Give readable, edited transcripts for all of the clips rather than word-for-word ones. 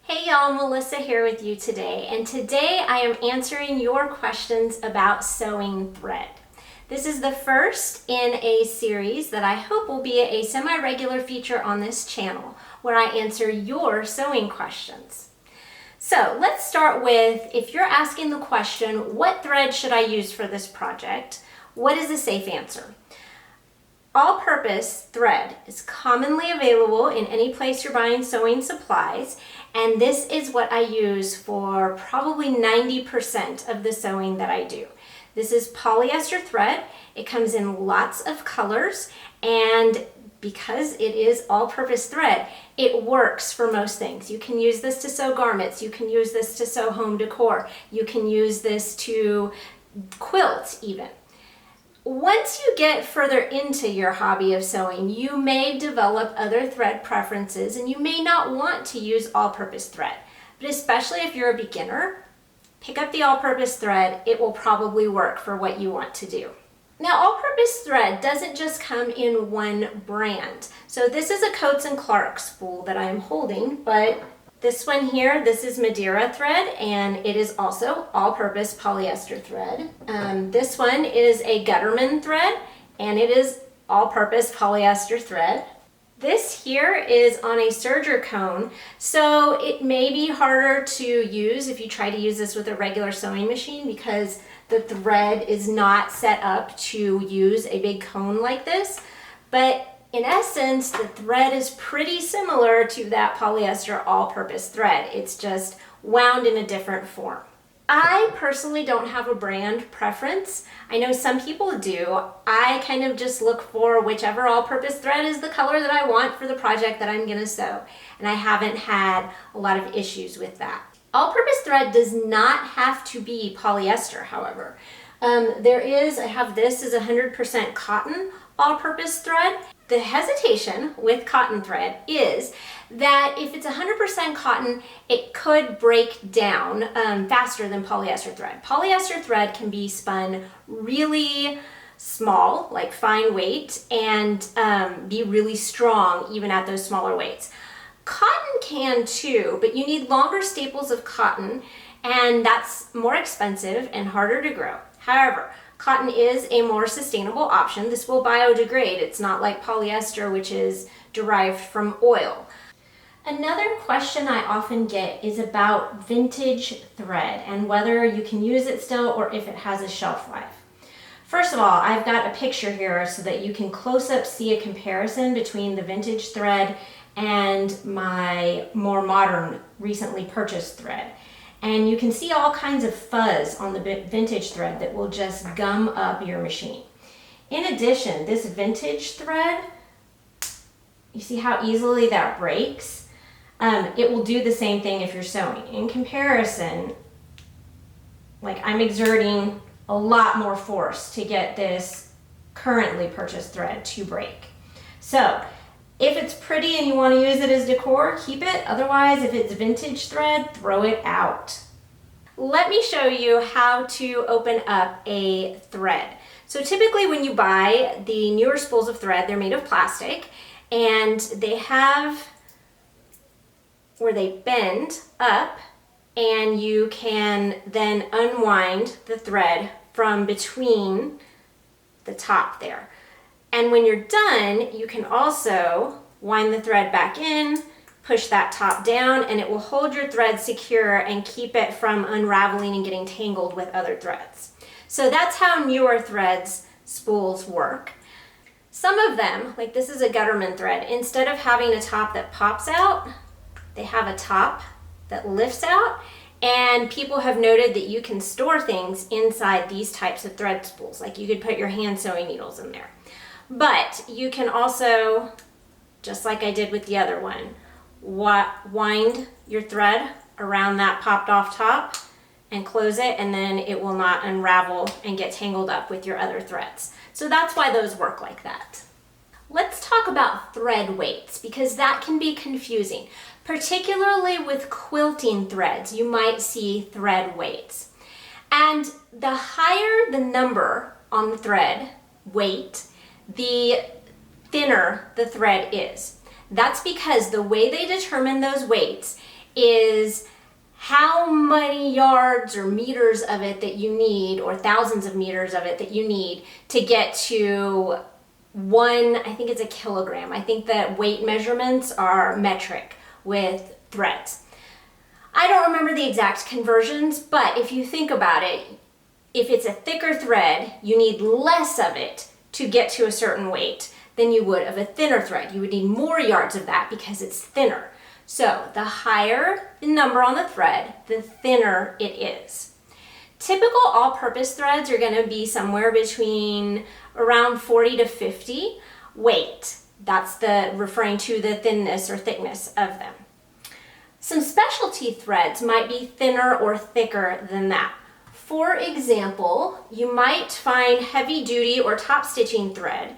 Hey y'all, Melissa here with you today, and today I am answering your questions about sewing thread. This is the first in a series that I hope will be a semi-regular feature on this channel where I answer your sewing questions. So let's start with, if you're asking the question, what thread should I use for this project? What is a safe answer? All-purpose thread is commonly available in any place you're buying sewing supplies, and this is what I use for probably 90% of the sewing that I do. This is polyester thread. It comes in lots of colors, and because it is all-purpose thread, it works for most things. You can use this to sew garments, you can use this to sew home decor, you can use this to quilt even. Once you get further into your hobby of sewing, you may develop other thread preferences and you may not want to use all-purpose thread. But especially if you're a beginner, pick up the all-purpose thread. It will probably work for what you want to do. Now, all-purpose thread doesn't just come in one brand. So this is a Coats & Clark spool that I am holding, but this one here, this is Madeira thread, and it is also all-purpose polyester thread. This one is a Gutterman thread, and it is all-purpose polyester thread. This here is on a serger cone, so it may be harder to use if you try to use this with a regular sewing machine because the thread is not set up to use a big cone like this. But in essence, the thread is pretty similar to that polyester all-purpose thread. It's just wound in a different form. I personally don't have a brand preference. I know some people do. I kind of just look for whichever all-purpose thread is the color that I want for the project that I'm gonna sew. And I haven't had a lot of issues with that. All-purpose thread does not have to be polyester, however. I have this is 100% cotton all-purpose thread. The hesitation with cotton thread is that if it's 100% cotton, it could break down faster than polyester thread. Polyester thread can be spun really small, like fine weight, and be really strong even at those smaller weights. Cotton can too, but you need longer staples of cotton, and that's more expensive and harder to grow. However, cotton is a more sustainable option. This will biodegrade. It's not like polyester, which is derived from oil. Another question I often get is about vintage thread and whether you can use it still or if it has a shelf life. First of all, I've got a picture here so that you can close up see a comparison between the vintage thread and my more modern, recently purchased thread. And you can see all kinds of fuzz on the vintage thread that will just gum up your machine. In addition, this vintage thread, you see how easily that breaks? It will do the same thing if you're sewing. In comparison, like I'm exerting a lot more force to get this currently purchased thread to break. So if it's pretty and you want to use it as decor, keep it. Otherwise, if it's vintage thread, throw it out. Let me show you how to open up a thread. So typically when you buy the newer spools of thread, they're made of plastic, and they have where they bend up, and you can then unwind the thread from between the top there. And when you're done, you can also wind the thread back in, push that top down, and it will hold your thread secure and keep it from unraveling and getting tangled with other threads. So that's how newer threads spools work. Some of them, like this is a Gutterman thread, instead of having a top that pops out, they have a top that lifts out, and people have noted that you can store things inside these types of thread spools. Like you could put your hand sewing needles in there. But you can also, just like I did with the other one, wind your thread around that popped off top and close it, and then it will not unravel and get tangled up with your other threads. So that's why those work like that. Let's talk about thread weights because that can be confusing. Particularly with quilting threads, you might see thread weights. And the higher the number on the thread weight, the thinner the thread is. That's because the way they determine those weights is how many yards or meters of it that you need, or thousands of meters of it that you need to get to I think it's a kilogram. I think that weight measurements are metric with threads. I don't remember the exact conversions, but if you think about it, if it's a thicker thread, you need less of it to get to a certain weight than you would of a thinner thread. You would need more yards of that because it's thinner. So the higher the number on the thread, the thinner it is. Typical all-purpose threads are going to be somewhere between around 40 to 50 weight. That's referring to the thinness or thickness of them. Some specialty threads might be thinner or thicker than that. For example, you might find heavy duty or top stitching thread,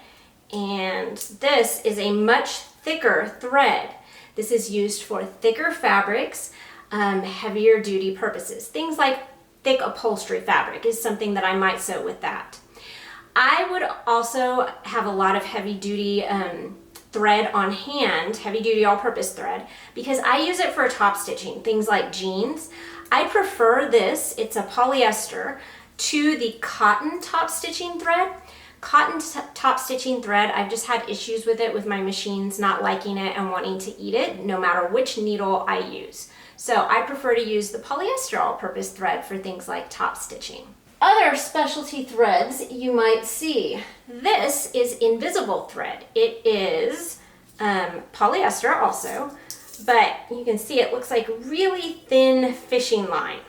and this is a much thicker thread. This is used for thicker fabrics, heavier duty purposes. Things like thick upholstery fabric is something that I might sew with that. I would also have a lot of heavy duty thread on hand, heavy duty all-purpose thread, because I use it for top stitching, things like jeans. I prefer this, it's a polyester, to the cotton top stitching thread. Cotton top stitching thread, I've just had issues with it with my machines, not liking it and wanting to eat it no matter which needle I use. So I prefer to use the polyester all-purpose thread for things like top stitching. Other specialty threads you might see. This is invisible thread. It is polyester also, but you can see it looks like really thin fishing line.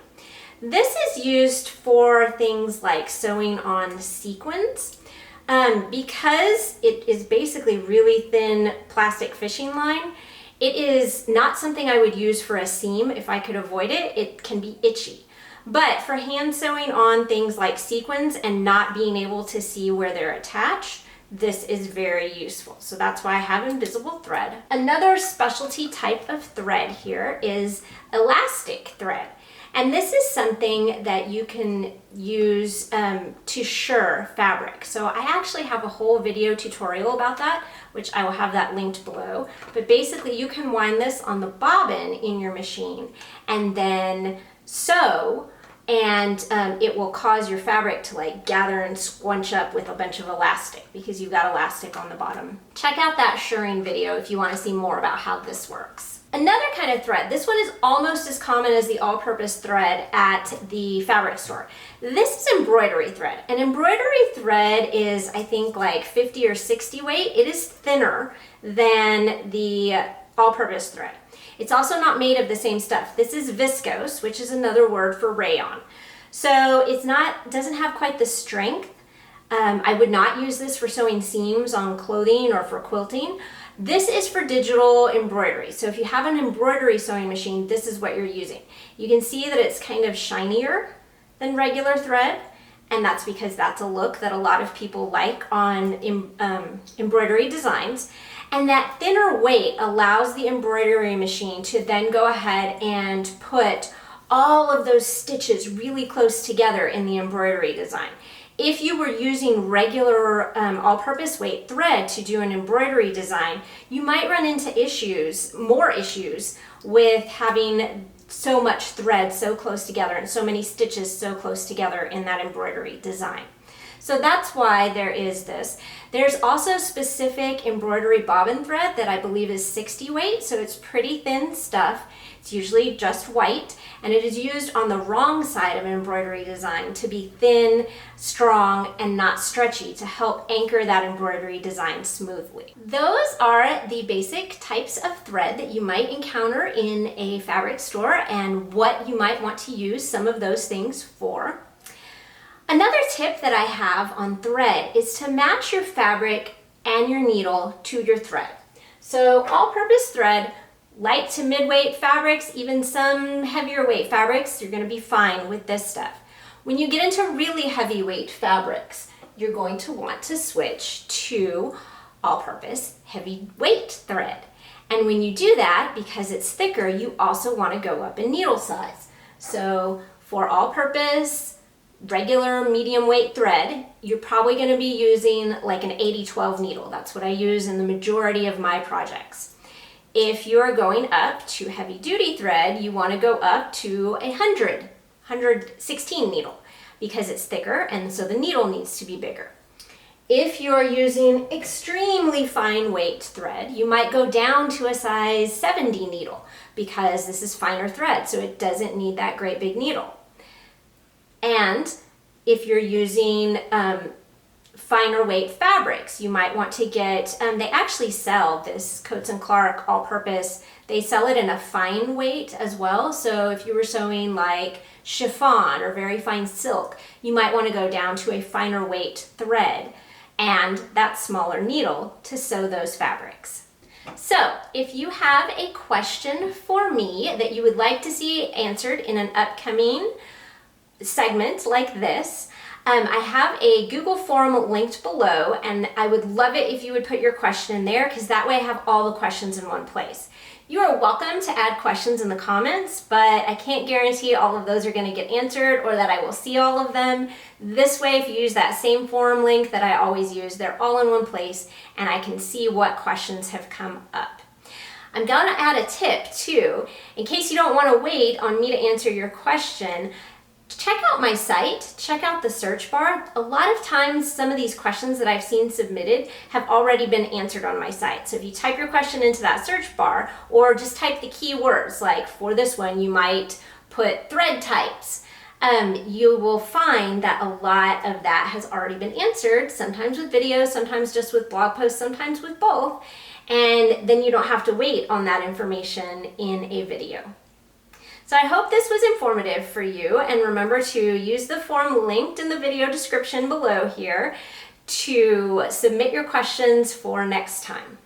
This is used for things like sewing on sequins. Because it is basically really thin plastic fishing line, it is not something I would use for a seam if I could avoid it. It can be itchy. But for hand sewing on things like sequins and not being able to see where they're attached, this is very useful. So that's why I have invisible thread. Another specialty type of thread here is elastic thread. And this is something that you can use to shirr fabric. So I actually have a whole video tutorial about that, which I will have that linked below. But basically you can wind this on the bobbin in your machine and then sew, and it will cause your fabric to like gather and squunch up with a bunch of elastic because you've got elastic on the bottom. Check out that shirring video if you want to see more about how this works. Another kind of thread, this one is almost as common as the all-purpose thread at the fabric store. This is embroidery thread. And embroidery thread is, I think, like 50 or 60 weight. It is thinner than the all-purpose thread. It's also not made of the same stuff. This is viscose, which is another word for rayon. So doesn't have quite the strength. I would not use this for sewing seams on clothing or for quilting. This is for digital embroidery. So if you have an embroidery sewing machine, this is what you're using. You can see that it's kind of shinier than regular thread, and that's because that's a look that a lot of people like on embroidery designs. And that thinner weight allows the embroidery machine to then go ahead and put all of those stitches really close together in the embroidery design. If you were using regular all-purpose weight thread to do an embroidery design, you might run into more issues with having so much thread so close together and so many stitches so close together in that embroidery design. So that's why there is this. There's also specific embroidery bobbin thread that I believe is 60 weight, so it's pretty thin stuff. It's usually just white, and it is used on the wrong side of an embroidery design to be thin, strong, and not stretchy to help anchor that embroidery design smoothly. Those are the basic types of thread that you might encounter in a fabric store and what you might want to use some of those things for. Another tip that I have on thread is to match your fabric and your needle to your thread. So all-purpose thread, light to mid-weight fabrics, even some heavier weight fabrics, you're going to be fine with this stuff. When you get into really heavyweight fabrics, you're going to want to switch to all-purpose heavyweight thread. And when you do that, because it's thicker, you also want to go up in needle size. So for all-purpose regular medium weight thread, you're probably going to be using like an 80-12 needle. That's what I use in the majority of my projects. If you're going up to heavy duty thread, you want to go up to 116 needle because it's thicker and so the needle needs to be bigger. If you're using extremely fine weight thread, you might go down to a size 70 needle because this is finer thread, so it doesn't need that great big needle. And if you're using finer weight fabrics, you might want to get, they actually sell this Coats & Clark all-purpose, they sell it in a fine weight as well. So if you were sewing like chiffon or very fine silk, you might want to go down to a finer weight thread and that smaller needle to sew those fabrics. So if you have a question for me that you would like to see answered in an upcoming segment like this, I have a Google form linked below, and I would love it if you would put your question in there because that way I have all the questions in one place. You are welcome to add questions in the comments, but I can't guarantee all of those are going to get answered or that I will see all of them. This way, if you use that same forum link that I always use, they're all in one place and I can see what questions have come up. I'm going to add a tip too, in case you don't want to wait on me to answer your question. Check out my site, check out the search bar. A lot of times some of these questions that I've seen submitted have already been answered on my site. So if you type your question into that search bar or just type the keywords, like for this one you might put thread types, you will find that a lot of that has already been answered, sometimes with videos, sometimes just with blog posts, sometimes with both, and then you don't have to wait on that information in a video. So I hope this was informative for you, and remember to use the form linked in the video description below here to submit your questions for next time.